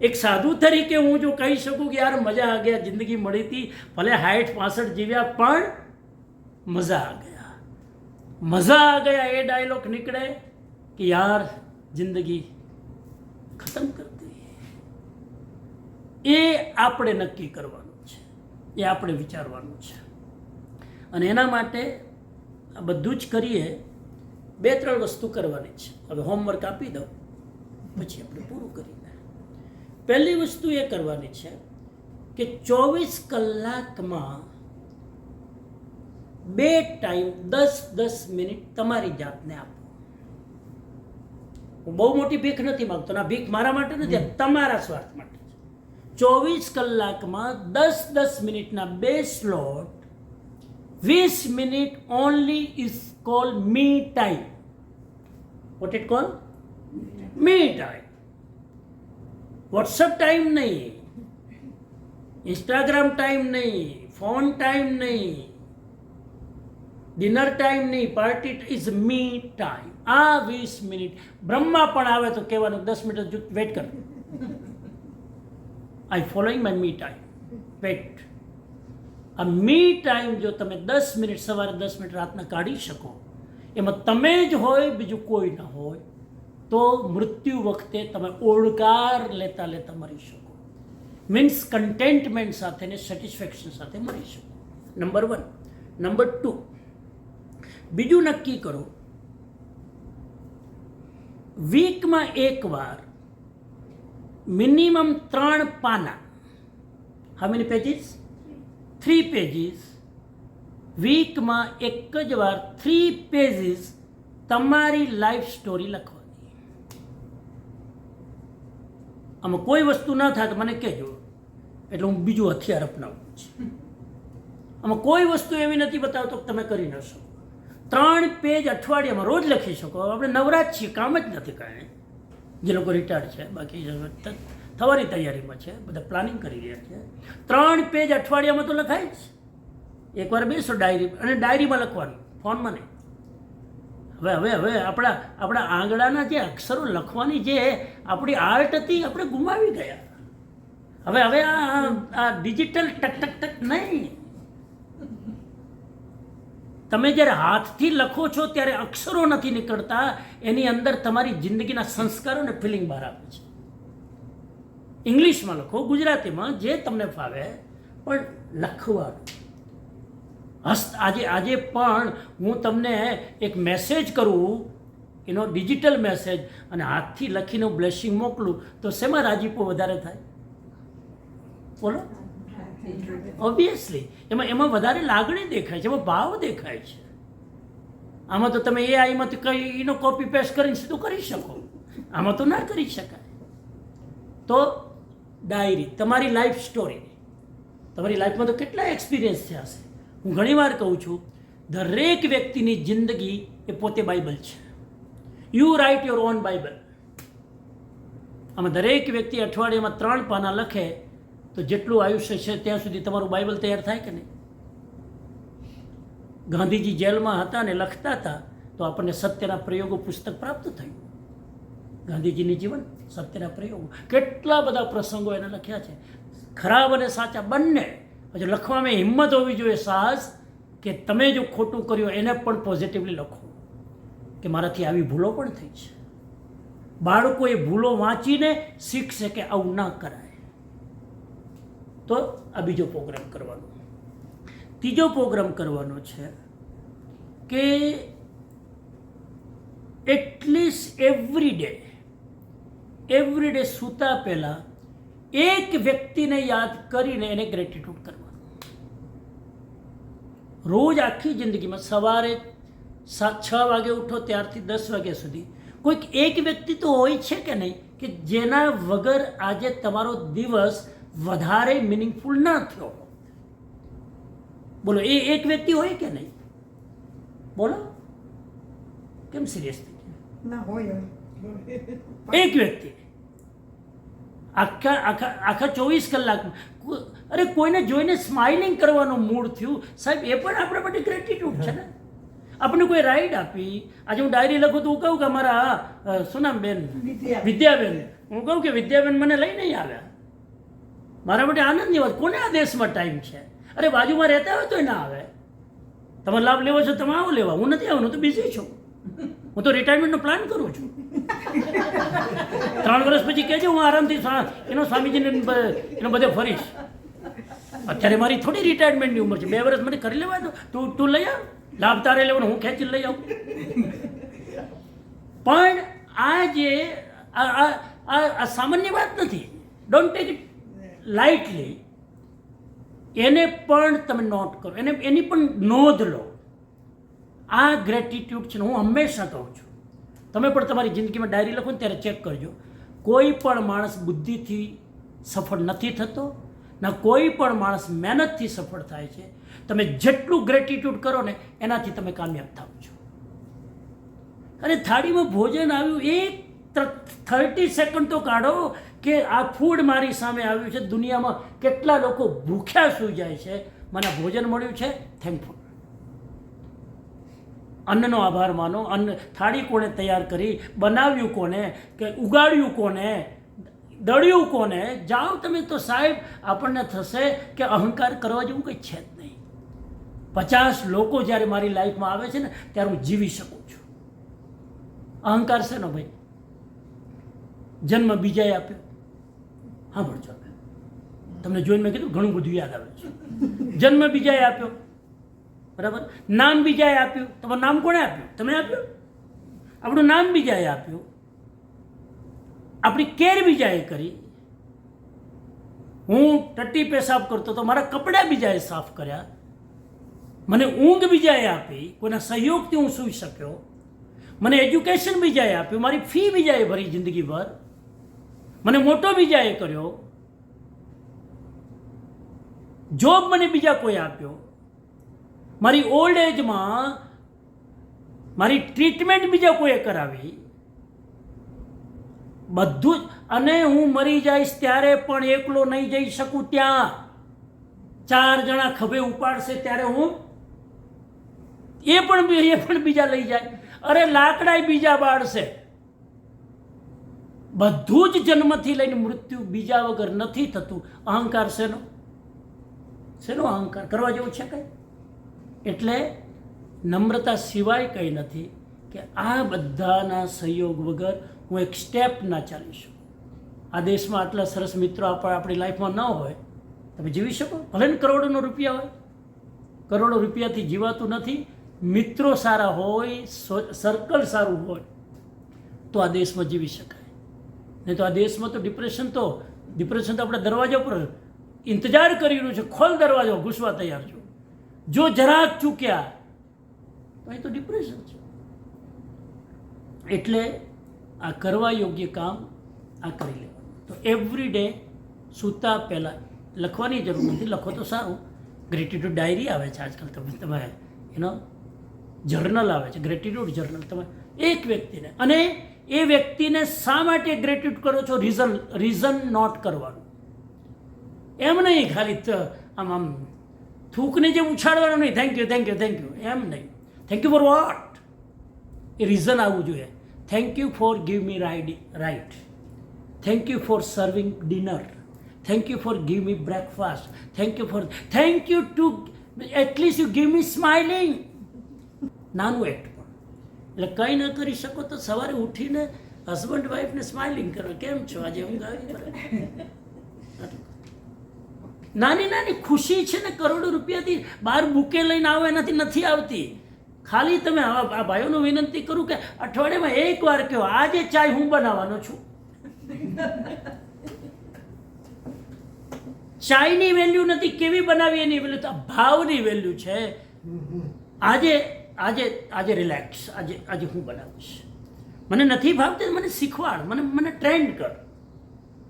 [SPEAKER 1] एक साधु तरीके હું જો કહી શકું કે યાર મજા આ ગયા, જિંદગી મળી હતી, ભલે 60-65 જીવ્યા પણ મજા આ ગયા. એ ડાયલોગ નીકળે કે યાર જિંદગી ખતમ કર દી. એ આપણે નક્કી કરવાનું છે, એ આપણે વિચારવાનું છે. અને એના માટે આ બધું જ કરીએ. 2-3 વસ્તુ કરવાની છે. હવે હોમવર્ક આપી દઉં પછી આપણે પૂરું કરીને. પહેલી વસ્તુ એ કરવાની છે કે 24 કલાકમાં 2 ટાઈમ 10-10 મિનિટ તમારી જાતને આપો. હું બહુ મોટી ભીખ નથી માંગતો, ના ભીખ મારા માટે નથી, તમારા સ્વાર્થ માટે છે. 24 કલાકમાં 10-10 મિનિટના 2 slot, 20 minute only is call me time. What it call? Me time. WhatsApp time નહીં, ઇન્સ્ટાગ્રામ ટાઈમ નહીં, ફોન ટાઈમ નહીં, ડિનર ટાઈમ નહીં, પાર્ટી ઇઝ મી ટાઈમ. આ 20 મિનિટ બ્રહ્મા પણ આવે તો કહેવાનું 10 મિનિટ વેટ કર, I following my me time, wait. આ મી ટાઈમ જો તમે 10 મિનિટ સવારે, 10 મિનિટ રાતના કાઢી શકો, એમાં તમે જ હોય, બીજું કોઈ ન હોય, તો મૃત્યુ વખતે તમે ઓળકાર લેતા લેતા મરી શકો. મીન્સ કન્ટેન્ટમેન્ટ સાથે ને સેટિસ્ફેક્શન સાથે મરી શકો. નંબર 1. નંબર 2, બીજું નક્કી કરો, વીકમાં 1 વાર મિનિમમ 3 પાના. How many pages? 3 પેજીસ. વીકમાં એક જ વાર 3 પેજીસ તમારી લાઈફ સ્ટોરી લખવાની. આમાં કોઈ વસ્તુ ના થાય તો મને કહેજો, એટલે હું બીજું હથિયાર અપનાવું છું. આમાં કોઈ વસ્તુ એવી નથી બતાવતો કે તમે કરી ન શકો. 3 પેજ અઠવાડિયામાં રોજ લખી શકો. આપણે નવરાજ છીએ, કામ જ નથી કાંઈ. જે લોકો રિટાયર્ડ છે, બાકી થવાની તૈયારીમાં છે, બધા પ્લાનિંગ કરી રહ્યા છે. 3 પેજ અઠવાડિયામાં તો લખાય જ. એકવાર બેસો ડાયરી, અને ડાયરીમાં લખવાનું, ફોનમાં નહીં. હવે આપણા આંગળાના જે અક્ષરો લખવાની જે આપણી આર્ટ હતી, આપણે ગુમાવી ગયા. હવે આ ડિજિટલ ટક ટક ટક નહીં. તમે જ્યારે હાથથી લખો છો ત્યારે અક્ષરો નથી નીકળતા, એની અંદર તમારી જિંદગીના સંસ્કારો અને ફિલિંગ બહાર આવે છે. ઇંગ્લિશમાં લખો, ગુજરાતીમાં, જે તમને ફાવે, પણ લખવાનું. આજે પણ હું તમને એક મેસેજ કરું, એનો ડિજિટલ મેસેજ, અને હાથથી લખીને બ્લેસિંગ મોકલું, તો શેમાં રાજીપો વધારે થાય? બોલો. ઓબ્વિયસલી એમાં વધારે લાગણી દેખાય છે, એમાં ભાવ દેખાય છે. આમાં તો તમે એઆઈમાંથી કઈ એનો કોપી પેસ્ટ કરીને સીધું કરી શકો, આમાં તો ના કરી શકાય. તો ડાયરી, તમારી લાઈફ સ્ટોરી. તમારી લાઈફમાં તો કેટલા એક્સપિરિયન્સ થયા હશે. હું ઘણીવાર કહું છું, દરેક વ્યક્તિની જિંદગી એ પોતે બાઇબલ છે. You write your own Bible. આમાં દરેક વ્યક્તિ અઠવાડિયામાં 3 પાના લખે તો જેટલું આયુષ્ય છે ત્યાં સુધી તમારું બાઇબલ તૈયાર થાય કે નહીં? ગાંધીજી જેલમાં હતા ને લખતા હતા તો આપણને સત્યના પ્રયોગો પુસ્તક પ્રાપ્ત થયું. ગાંધીજીની જીવન, સત્યના પ્રયોગો, કેટલા બધા પ્રસંગો એને લખ્યા છે, ખરાબ અને સાચા બંને. પછી લખવામાં હિંમત હોવી જોઈએ, સાહસ, કે તમે જો ખોટું કર્યું એને પણ પોઝિટિવલી લખો, કે મારાથી આવી ભૂલો પણ થઈ છે. બાળકો એ ભૂલો વાંચીને શીખશે કે આવું ના કરાય. તો આ બીજો પ્રોગ્રામ કરવાનો. ત્રીજો પ્રોગ્રામ કરવાનો છે કે એટલીસ્ટ એવરી ડે સૂતા પહેલાં એક વ્યક્તિને યાદ કરીને એને ગ્રેટિટ્યૂડ કરવાનું. રોજ આખી જિંદગીમાં સવારે 6 વાગે ઉઠો ત્યારથી 10 વાગ્યા સુધી કોઈક એક વ્યક્તિ તો હોય છે કે નહીં, કે જેના વગર આજે તમારો દિવસ વધારે મિનિંગફુલ ના થયો. બોલો, એ એક વ્યક્તિ હોય કે નહીં? બોલો, કેમ સિરિયસ થઈ ગયા?
[SPEAKER 2] ના હોય.
[SPEAKER 1] એક વ્યક્તિ આખા 24 કલાકમાં, અરે કોઈને જોઈને સ્માઇલિંગ કરવાનું મૂડ થયું, સાહેબ, એ પણ આપણા માટે ગ્રેટિટ્યૂડ છે ને. આપણને કોઈ રાઈડ આપી, આજે હું ડાયરી લખું તો હું કહું કે અમારા શું નામ બેન, વિદ્યાબેન, હું કહું કે વિદ્યાબેન મને લઈ નહીં આવ્યા. મારા માટે આનંદની વાત. કોને આ દેશમાં ટાઈમ છે? અરે બાજુમાં રહેતા હોય તોય ના આવે. તમારે લાભ લેવો છો તમે આવો લેવા, હું નથી આવવાનું, તો બિઝી છું. હું તો રિટાયરમેન્ટનો પ્લાન કરું છું. 3 વર્ષ પછી કહેજો, હું આરામથી એનો સ્વામીજીને એનો બધે ફરીશ. અત્યારે મારી થોડી રિટાયરમેન્ટની ઉંમર છે, 2 વર્ષ મને કરી લેવા દો. તું લઈ આવ, લાભ તારે લેવાનો, હું ખેંચી લઈ આવું. પણ આ જે આ સામાન્ય વાત નથી. Don't take it lightly. એને પણ તમે નોટ કરો, એની પણ નોંધ લો. આ ગ્રેટિટ્યૂડ છે ને, હું હંમેશા કહું છું, તમે પણ તમારી જિંદગીમાં ડાયરી લખો ને ત્યારે ચેક કરજો. કોઈ પણ માણસ બુદ્ધિથી સફળ નથી થતો, ના કોઈ પણ માણસ મહેનતથી સફળ થાય છે. તમે જેટલું ગ્રેટિટ્યૂડ કરો ને એનાથી તમે કામયાબ થાવ છો. અને થાળીમાં ભોજન આવ્યું, એક 30 સેકન્ડ તો કાઢો કે આ ફૂડ મારી સામે આવ્યું છે. દુનિયામાં કેટલા લોકો ભૂખ્યા સૂઈ જાય છે, મને ભોજન મળ્યું છે, થેન્કફુલ. અન્નનો આભાર માનો. અન્ન, થાળી કોણે તૈયાર કરી, બનાવ્યું કોને, કે ઉગાડ્યું કોને, દળ્યું કોને? જાઓ તમે તો સાહેબ, આપણને થશે કે અહંકાર કરવા જેવું કંઈ છે જ નહીં. 50 લોકો જ્યારે મારી લાઈફમાં આવે છે ને ત્યારે હું જીવી શકું છું. અહંકાર છે ને ભાઈ? જન્મ બીજાએ આપ્યો. હા ભણજો, તમને જોઈને મેં કીધું ઘણું બધું યાદ આવે છે. જન્મ બીજાએ આપ્યો, બરાબર. નામ બીજાએ આપ્યું. તમારું નામ કોણે આપ્યું? તમે આપ્યું. આપણું નામ બીજાએ આપ્યું. આપણી કેર બીજાએ કરી. હું ટટ્ટી પેશાબ કરતો તો મારા કપડાં બીજાએ સાફ કર્યા, મને ઊંઘ બીજાએ આપી, કોઈના સહયોગથી હું સૂઈ શક્યો, મને એજ્યુકેશન બીજાએ આપ્યું, મારી ફી બીજાએ ભરી જિંદગીભર, મને મોટો બીજાએ કર્યો, જોબ મને બીજા કોઈ આપ્યો, મારી ઓલ્ડ એજમાં મારી ટ્રીટમેન્ટ બીજા કોઈએ કરાવી, બધું જ. અને હું મરી જઈશ ત્યારે પણ એકલો નહીં જઈ શકું, ત્યાં 4 જણા ખભે ઉપાડશે ત્યારે હું એ પણ બીજા લઈ જાય, અરે લાકડાય બીજા બાળશે. બધું જ જન્મથી લઈને મૃત્યુ બીજા વગર નથી થતું. અહંકાર શેનો અહંકાર કરવા જેવું છે કંઈ? એટલે નમ્રતા સિવાય કંઈ નથી કે આ બધાના સહયોગ વગર હું એક સ્ટેપ ના ચાલી શકું. આ દેશમાં આટલા સરસ મિત્રો આપણી લાઈફમાં ન હોય, તમે જીવી શકો? ભલે ને કરોડોનો રૂપિયા હોય, કરોડો રૂપિયાથી જીવાતું નથી. મિત્રો સારા હોય, સર્કલ સારું હોય તો આ દેશમાં જીવી શકાય. નહીં તો આ દેશમાં તો ડિપ્રેશન તો આપણા દરવાજા પર ઇંતજાર કરી રહ્યું છે. ખોલ દરવાજો, ઘૂસવા તૈયાર છો. જો જરાક ચૂક્યા તો અહીં તો ડિપ્રેશન છે. એટલે આ કરવા યોગ્ય કામ આ કરી લેવાનું. તો એવરી ડે સૂતા પહેલાં લખવાની જરૂર નથી, લખો તો સારું. ગ્રેટિટ્યૂડ ડાયરી આવે છે આજકાલ, તમે જર્નલ આવે છે, ગ્રેટિટ્યૂડ જર્નલ. તમે એક વ્યક્તિને, અને એ વ્યક્તિને શા માટે ગ્રેટિટ્યૂડ કરો છો, રીઝન નોટ કરવાનું. એમ નહીં ખાલી આમ થૂકને જે ઉછાળવાનું નહીં, થેન્ક યુ એમ નહીં. થેન્ક યુ ફોર વોટ, એ રીઝન આવવું જોઈએ. Thank you for give me right, thank you for serving dinner, thank you for give me breakfast, thank you to at least you give me smiling. નાનું એક્ટ પણ. એટલે કંઈ ન કરી શકો તો સવારે ઉઠીને હસબન્ડ વાઈફને સ્માઇલિંગ કરો, કેમ છો, આજે ઊંઘ આવી? નાની નાની ખુશી છે ને, કરોડો રૂપિયાથી બહાર બુકે લઈને આવો એનાથી નથી આવતી. ખાલી તમે આ ભાઈઓને વિનંતી કરું કે અઠવાડિયામાં એક વાર કહો, આજે ચાય હું બનાવવાનો છું. ચાયની વેલ્યુ નથી કેવી બનાવી એની વેલ્યુ, તો ભાવની વેલ્યુ છે. આજે રિલેક્સ, આજે હું બનાવીશ. મને નથી ભાવતી, મને શીખવાડ, મને ટ્રેન્ડ કર.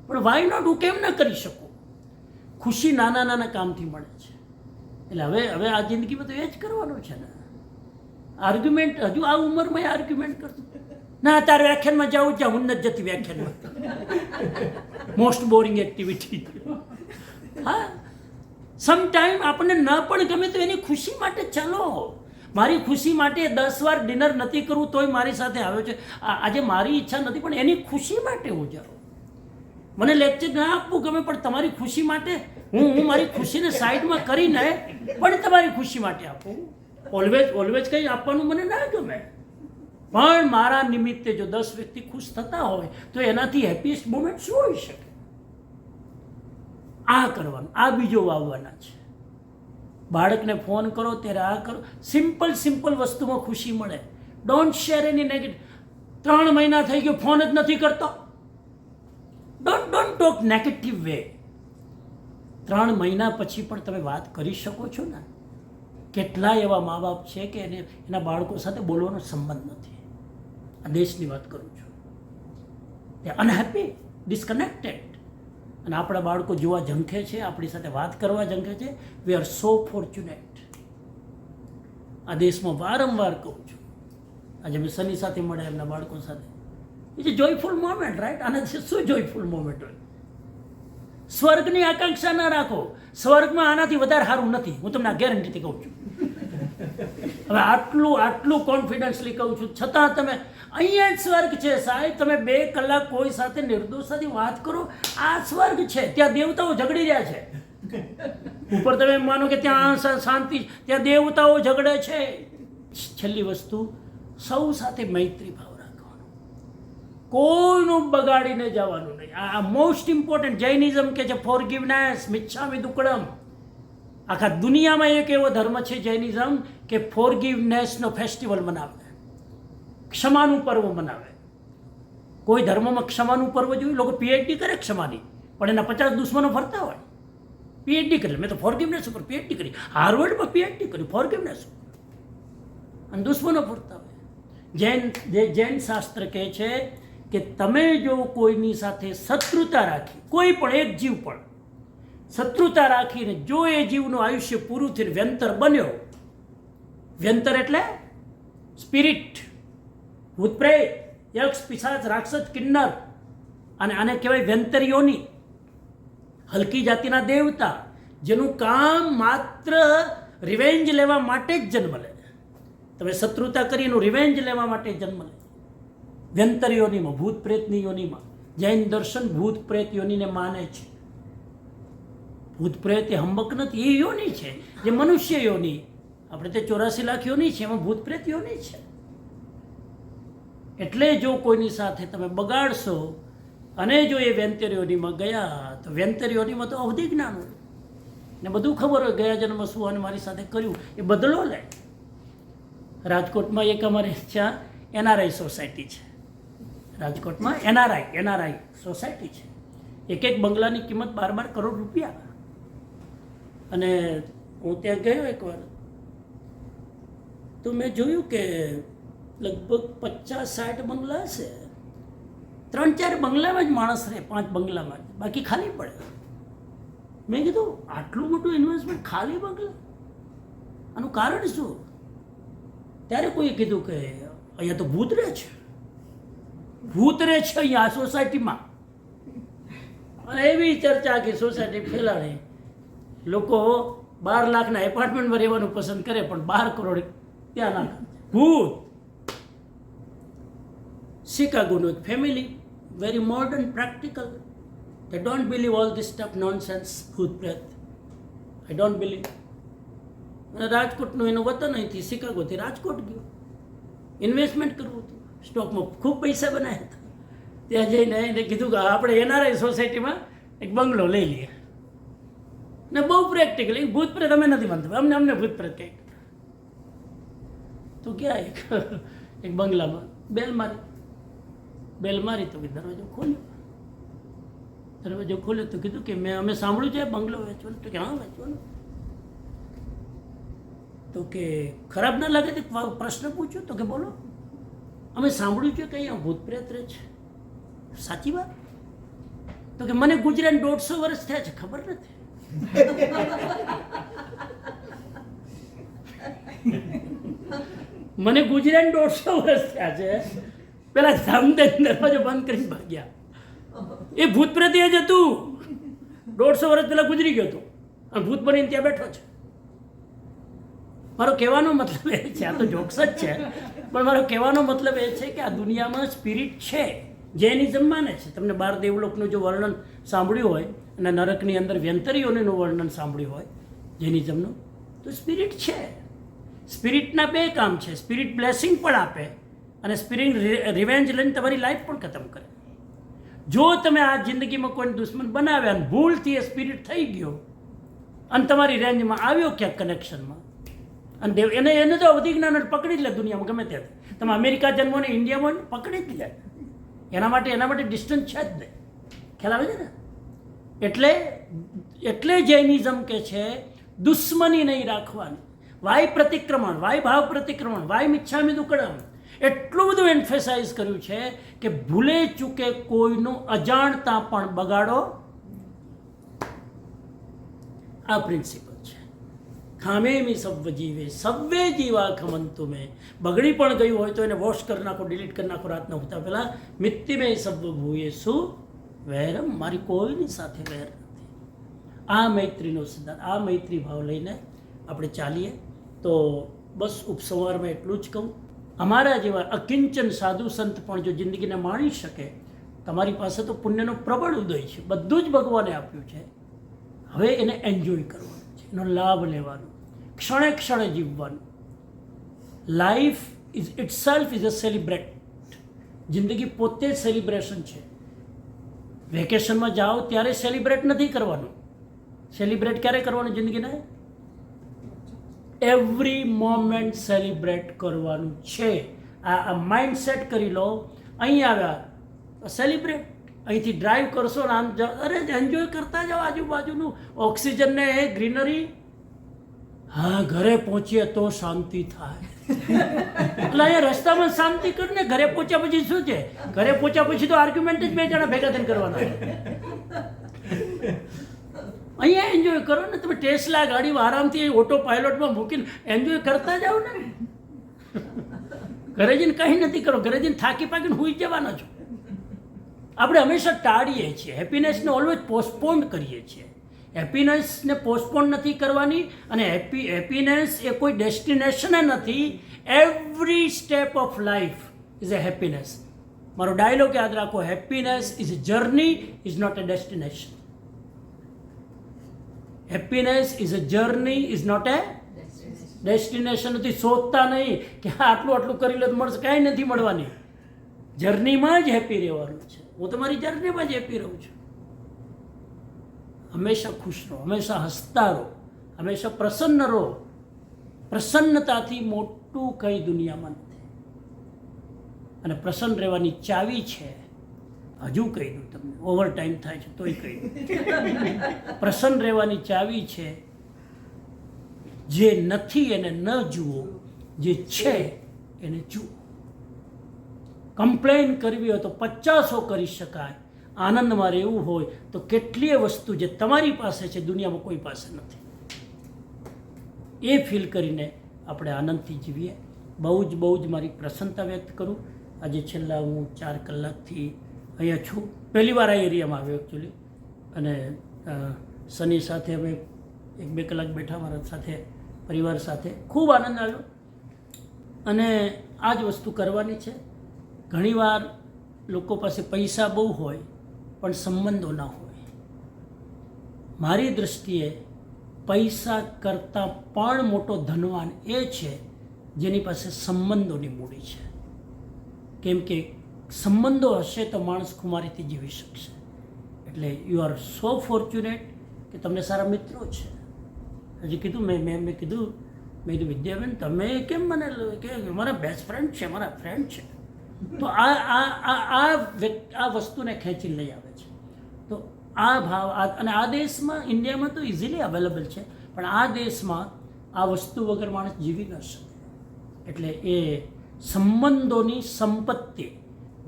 [SPEAKER 1] પણ વાય નોટ, હું કેમ ન કરી શકું? ખુશી નાના નાના કામથી મળે છે. એટલે હવે આ જિંદગીમાં તો એ જ કરવાનું છે ને. આર્ગ્યુમેન્ટ, હજુ આ ઉંમરમાં આર્ગ્યુમેન્ટ કરતું ના, તારે વ્યાખ્યાનમાં જવું છે, હું નથી જતી વ્યાખ્યાનમાં. Most boring activity. હા, સમટાઈમ આપણને ન પણ ગમે તો એની ખુશી માટે ચલો. મારી ખુશી માટે 10 વાર ડિનર નથી કરવું તોય મારી સાથે આવ્યો છે. આજે મારી ઈચ્છા નથી પણ એની ખુશી માટે હું જાઉં. મને લેક્ચર ના આપવું ગમે પણ તમારી ખુશી માટે હું મારી ખુશીને સાઈડમાં કરીને પણ તમારી ખુશી માટે આપું. ઓલવેઝ કંઈ આપવાનું મને ના ગમે, પણ મારા નિમિત્તે જો 10 વ્યક્તિ ખુશ થતા હોય તો એનાથી હેપીએસ્ટ મોમેન્ટ શું હોઈ શકે? આ કરવાનું, આ બીજો વાવવાના છે. બાળકને ફોન કરો ત્યારે આ કરો. સિમ્પલ વસ્તુમાં ખુશી મળે. Don't share any negative. 3 મહિના થઈ ગયો ફોન જ નથી કરતો. Don't talk negative way. 3 મહિના પછી પણ તમે વાત કરી શકો છો ને. કેટલાય એવા મા બાપ છે કે એના બાળકો સાથે બોલવાનો સંબંધ નથી. આ દેશની વાત કરું છું. તે અનહેપી, ડિસ્કનેક્ટેડ. અને આપણા બાળકો જોવા ઝંખે છે, આપણી સાથે વાત કરવા ઝંખે છે. We are so fortunate. આ દેશમાં વારંવાર કહું છું. આજે મેં સની સાથે મળ્યા, એમના બાળકો સાથે. It's a joyful moment, right? આનાથી શું જોયફુલ મોમેન્ટ હોય? સ્વર્ગની આકાંક્ષા ન રાખો. સ્વર્ગમાં આનાથી વધારે સારું નથી, હું તમને આ ગેરંટીથી કહું છું. હવે આટલું કોન્ફિડન્સલી કહું છું, છતાં તમે અહીંયા જ સ્વર્ગ છે સાહેબ. તમે 2 કલાક કોઈ સાથે નિર્દોષતાથી વાત કરો, આ સ્વર્ગ છે. ત્યાં દેવતાઓ ઝઘડી રહ્યા છે. ઉપર તમે એમ માનો કે ત્યાં શાંતિ, ત્યાં દેવતાઓ ઝઘડે છે. છેલ્લી વસ્તુ, સૌ સાથે મૈત્રી ભાવ રાખવાનો, કોઈનું બગાડીને જવાનું નહીં. આ મોસ્ટ ઇમ્પોર્ટન્ટ. જૈનિઝમ કે છે ફોરગિવનેસ, મિચ્છામિ દુક્કડમ. આખા દુનિયામાં એક એવો ધર્મ છે જૈનિઝમ કે ફોરગિવનેસનો ફેસ્ટિવલ મનાવે, ક્ષમાનું પર્વ મનાવે. કોઈ ધર્મમાં ક્ષમાનું પર્વ જોયું? લોકો પીએચડી કરે ક્ષમાની, પણ એના 50 દુશ્મનો ફરતા હોય. પીએચડી કરી. મેં તો ફોરગિવનેસ ઉપર પીએચડી કરી, હાર્વર્ડમાં પીએચડી કરી ફોરગિવનેસ ઉપર. અને દુશ્મનો ફરતા હોય. જૈન શાસ્ત્ર કહે છે કે તમે જો કોઈની સાથે શત્રુતા રાખી, કોઈ પણ એક જીવ પણ શત્રુતા રાખીને જો એ જીવનું આયુષ્ય પૂરું થઈને વ્યંતર બન્યો, વ્યંતર એટલે સ્પિરિટ, ભૂત પ્રેત, યક્ષ, પિશાચ, રાક્ષસ, કિન્નર, અને આને કહેવાય વ્યંતરીઓની, હલકી જાતિના દેવતા, જેનું કામ માત્ર રિવેન્જ લેવા માટે જ જન્મ લે. તમે શત્રુતા કરી એનું રિવેન્જ લેવા માટે જન્મ લે. વ્યંતર યોનિમાં, ભૂત પ્રેતની યોનિમાં. જૈન દર્શન ભૂત પ્રેત યોનિને માને છે. ભૂત પ્રેત એ હંબક નથી, એ યોનિ છે જે મનુષ્ય યોનિ. આપણે તે 84 લાખ યોનિ છે, એમાં ભૂત પ્રેત યોનિ છે. એટલે જો કોઈની સાથે તમે બગાડશો અને જો એ વ્યંતર યોનિમાં ગયા, તો વ્યંતર યોનિમાં તો અવધિ જ્ઞાન હોય ને બધું ખબર હોય, ગયા જન્મ શું અને મારી સાથે કર્યું એ બદલો લે. રાજકોટમાં એક અમારે ત્યાં એનઆરઆઈ સોસાયટી છે. રાજકોટમાં એનઆરઆઈ સોસાયટી છે. એક બંગલાની કિંમત 12 કરોડ રૂપિયા. અને હું ત્યાં ગયો એકવાર, તો મેં જોયું કે લગભગ 50-60 બંગલા છે. 3-4 બંગલામાં જ માણસ રહે, 5 બંગલામાં જ, બાકી ખાલી પડે. મેં કીધું આટલું મોટું ઇન્વેસ્ટમેન્ટ ખાલી બંગલા, આનું કારણ શું? ત્યારે કોઈએ કીધું કે અહીંયા તો ભૂત રહે છે, ભૂત રહે છે અહીંયા આ સોસાયટીમાં. અને એવી ચર્ચા કે સોસાયટી ફેલાણી, લોકો 12 લાખના એપાર્ટમેન્ટમાં રહેવાનું પસંદ કરે પણ 12 કરોડ ત્યાં ના. ભૂત. Chicagoનું એક family, very modern, practical. They don't believe all this stuff nonsense, ભૂત પ્રેત. I don't believe. રાજકોટનું એનું વતન અહીંથી શિકાગોથી રાજકોટ ગયો, ઇન્વેસ્ટમેન્ટ કરવું હતું, સ્ટોકમાં ખૂબ પૈસા બનાવ્યા હતા. ત્યાં જઈને એને કીધું કે આપણે એનઆરઆઈ સોસાયટીમાં એક બંગલો લઈ લઈએ. ને બહુ પ્રેક્ટિકલ, એક ભૂત પ્રેત અમે નથી માનતા, અમને ભૂત પ્રેત કંઈક. તો ક્યાં એક બંગલામાં બેલ મારી તો દરવાજો ખોલ્યો. તો કીધું કે અમે સાંભળ્યું છે બંગલો વેચવાનું. તો કે હા વેચવાનું. તો કે ખરાબ ના લાગે તો પ્રશ્ન પૂછ્યો. તો કે બોલો, અમે સાંભળ્યું છે કે અહીંયા ભૂત પ્રેત રહે છે, સાચી વાત? તો કે મને ગુજરાત 150 વર્ષ થયા છે, ખબર નથી. મને ગુજરાત 150 વર્ષ થયા છે. પેલા ધામદેવ દરવાજો બંધ કરીને ભાગ્યા. એ ભૂત પ્રેત જ હતું, 150 વર્ષ પહેલા ગુજરી ગયો હતો અને ભૂત બનીને ત્યાં બેઠો છે. મારો કહેવાનો મતલબ એ છે, આ તો જોક્સ જ છે, પણ મારો કહેવાનો મતલબ એ છે કે આ દુનિયામાં સ્પિરિટ છે. જૈનિઝમ માને છે. તમને 12 દેવલોકનું જો વર્ણન સાંભળ્યું હોય અને નરકની અંદર વ્યંતરીઓનું વર્ણન સાંભળ્યું હોય જૈનિઝમનું, તો સ્પિરિટ છે. સ્પિરિટના 2 કામ છે, સ્પિરિટ બ્લેસિંગ પણ આપે અને સ્પિરિટ રિવેન્જ લઈને તમારી લાઈફ પણ ખતમ કરે. જો તમે આ જિંદગીમાં કોઈને દુશ્મન બનાવ્યા અને ભૂલથી એ સ્પિરિટ થઈ ગયો અને તમારી રેન્જમાં આવ્યો ક્યાંક કનેક્શનમાં, અને એને તો અવધિ જ્ઞાન પકડી જ લે દુનિયામાં ગમે ત્યાંથી. તમે અમેરિકા જન્મો ને ઇન્ડિયામાં પકડી જ લે. એના માટે ડિસ્ટન્સ છે જ નહીં. ખ્યાલ આવે છે ને? એટલે જૈનિઝમ કે છે દુશ્મની નહીં રાખવાની. વાય પ્રતિક્રમણ, વાય ભાવ પ્રતિક્રમણ, વાય મિચ્છામિ દુક્કડમ. એટલું બધું એમ્ફેસાઇઝ કર્યું છે કે ભૂલે ચૂકે કોઈનું અજાણતા પણ બગાડો. આ પ્રિન્સિપલ છે. ખામે મી સવ્વ જીવે સવ્વે જીવા ખમંતુ મેં. બગડી પણ ગયું હોય તો એને વોશ કરી નાખો, ડિલીટ કરી નાખો રાતના ઉઠતા પહેલાં. મિત્તિ મેં સવ્વ ભૂએ શું વૈરમ, મારી કોઈની સાથે વૈર નથી. આ મૈત્રીનો સિદ્ધાંત, આ મૈત્રી ભાવ લઈને આપણે ચાલીએ. તો બસ ઉપસંહારમાં એટલું જ કહું, અમારા જેવા અકિંચન સાધુ સંત પણ જો જિંદગીને માણી શકે, તમારી પાસે તો પુણ્યનો પ્રબળ ઉદય છે, બધું જ ભગવાને આપ્યું છે. હવે એને એન્જોય કરવાનું છે, એનો લાભ લેવાનો, ક્ષણે ક્ષણે જીવવાનું. Life is itself is a celebrate. જિંદગી પોતે જ સેલિબ્રેશન છે. વેકેશનમાં જાઓ ત્યારે સેલિબ્રેટ નથી કરવાનું. સેલિબ્રેટ ક્યારે કરવાનું જિંદગીને? એવરી મોમેન્ટ સેલિબ્રેટ કરવાનું છે. આ માઇન્ડ સેટ કરી લો. અહીં આવ્યા સેલિબ્રેટ, અહીંથી ડ્રાઈવ કરશો ને આમ અરે એન્જોય કરતા જાઓ આજુબાજુનું ઓક્સિજન ને એ ગ્રીનરી. હા, ઘરે પહોંચીએ તો શાંતિ થાય. એટલે અહીંયા રસ્તામાં શાંતિ કરીને ઘરે પહોંચ્યા પછી શું છે? ઘરે પહોંચ્યા પછી તો આર્ગ્યુમેન્ટ જ 2 જણા ભેગા થઈને કરવાના. અહીંયા એન્જોય કરો ને. તમે ટેસ્લા ગાડી આરામથી ઓટો પાયલોટમાં મૂકીને એન્જોય કરતા જાઓ ને. ઘરે જઈને કંઈ નથી કરો. ઘરે જઈને થાકી પાકીને સૂઈ જવાના છો. આપણે હંમેશા ટાળીએ છીએ. હેપીનેસને ઓલવેઝ પોસ્ટપોન્ડ કરીએ છીએ. હેપીનેસને પોસ્ટપોન્ડ નથી કરવાની. અને હેપીનેસ એ કોઈ ડેસ્ટિનેશન નથી. Every step of life is a happiness. મારો ડાયલોગ યાદ રાખો, happiness is a journey, is not a destination. Happiness is a journey, is not a destination. નથી શોધતા નહીં કે આટલું આટલું કરી લો તો મળશે. કાંઈ નથી મળવાની. જર્નીમાં જ હેપી રહેવાનું છે. હું તમારી જર્નીમાં જ હેપી રહું છું. હંમેશા ખુશ રહો, હંમેશા હસતા રહો, હંમેશા પ્રસન્ન રહો. પ્રસન્નતાથી મોટું કંઈ દુનિયામાં નથી. અને પ્રસન્ન રહેવાની ચાવી છે, હજુ કહી દઉં તમને, ઓવર ટાઈમ થાય છે તોય કહી દઉં. પ્રસન્ન રહેવાની ચાવી છે, જે નથી એને ન જુઓ, જે છે એને જુઓ. કમ્પ્લેન કરવી હોય તો 50 કરી શકાય. આનંદમાં રહેવું હોય તો કેટલીય વસ્તુ જે તમારી પાસે છે દુનિયામાં કોઈ પાસે નથી. એ ફીલ કરીને આપણે આનંદથી જીવીએ. બહુ જ મારી પ્રસન્નતા વ્યક્ત કરું. આજે છેલ્લા હું 4 કલાકથી અહીંયા છું. પહેલી વાર આ એરિયામાં આવ્યો એકચ્યુઅલી. અને સની સાથે અમે 1-2 કલાક બેઠા મારા સાથે, પરિવાર સાથે. ખૂબ આનંદ આવ્યો. અને આ જ વસ્તુ કરવાની છે. ઘણીવાર લોકો પાસે પૈસા બહુ હોય પણ સંબંધો ના હોય. મારી દૃષ્ટિએ પૈસા કરતાં પણ મોટો ધનવાન એ છે જેની પાસે સંબંધોની મૂડી છે. કેમ કે સંબંધો હશે તો માણસ ખુમારીથી જીવી શકશે. એટલે યુ આર સો ફોર્ચ્યુનેટ કે તમને સારા મિત્રો છે. હજી કીધું મેં કીધું વિદ્યાબેન તમે કેમ મને કે મારા બેસ્ટ ફ્રેન્ડ છે, મારા ફ્રેન્ડ છે. તો આ વસ્તુને ખેંચી લઈ આવે છે. તો આ ભાવ અને આ દેશમાં, ઇન્ડિયામાં તો ઇઝીલી અવેલેબલ છે, પણ આ દેશમાં આ વસ્તુ વગર માણસ જીવી ન શકે. એટલે એ સંબંધોની સંપત્તિ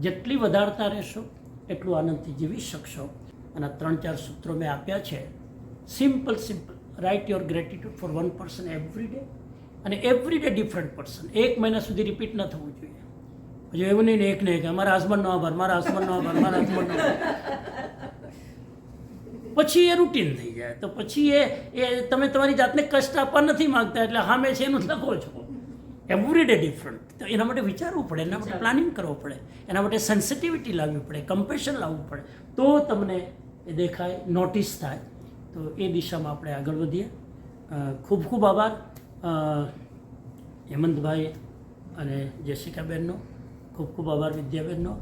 [SPEAKER 1] જેટલી વધારતા રહેશો એટલું આનંદથી જીવી શકશો. અને 3-4 સૂત્રો મેં આપ્યા છે. Simple write your gratitude for 1 person every day. અને એવરી ડે ડિફરન્ટ પર્સન. 1 મહિના સુધી રિપીટ ન થવું જોઈએ. હજુ એવું નહીં ને એક નહીં કે મારા હસબન્ડનો આભાર, મારા હસબન્ડનો આભાર, મારા હસબન્ડનો આભાર. પછી એ રૂટીન થઈ જાય. તો પછી એ તમે તમારી જાતને કષ્ટ આપવા નથી માગતા, એટલે સામે છે એનું લખો છો. Every day different. તો એના માટે વિચારવું પડે, એના માટે પ્લાનિંગ કરવું પડે, એના માટે સેન્સિટિવિટી લાવવી પડે, કમ્પેશન લાવવું પડે. તો તમને એ દેખાય, નોટિસ થાય. તો એ દિશામાં આપણે આગળ વધીએ. ખૂબ ખૂબ આભાર હેમંતભાઈ અને જેસિકાબેનનો. ખૂબ આભાર વિદ્યાબેનનો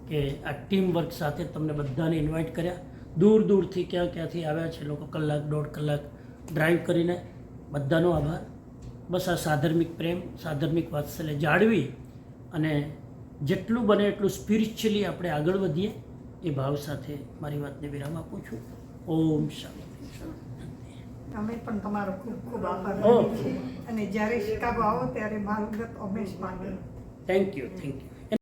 [SPEAKER 1] કે આ ટીમ વર્ક સાથે તમને બધાને ઇન્વાઇટ કર્યા. દૂરથી ક્યાંથી આવ્યા છે લોકો, 1-1.5 કલાક ડ્રાઈવ કરીને. બધાનો આભાર. બસ આ સાધર્મિક પ્રેમ, સાધર્મિક વાત્સલ્ય જાળવી અને જેટલું બને એટલું સ્પિરિચ્યુઅલી આપણે આગળ વધીએ એ ભાવ સાથે મારી વાતને વિરામ આપું છું. ઓમ શાંતિ.
[SPEAKER 2] અમે પણ તમારો ખૂબ આભાર માનીએ છીએ. અને જ્યારે શિકાગો આવો ત્યારે મારું ગત હંમેશા માનીએ.
[SPEAKER 1] Thank you.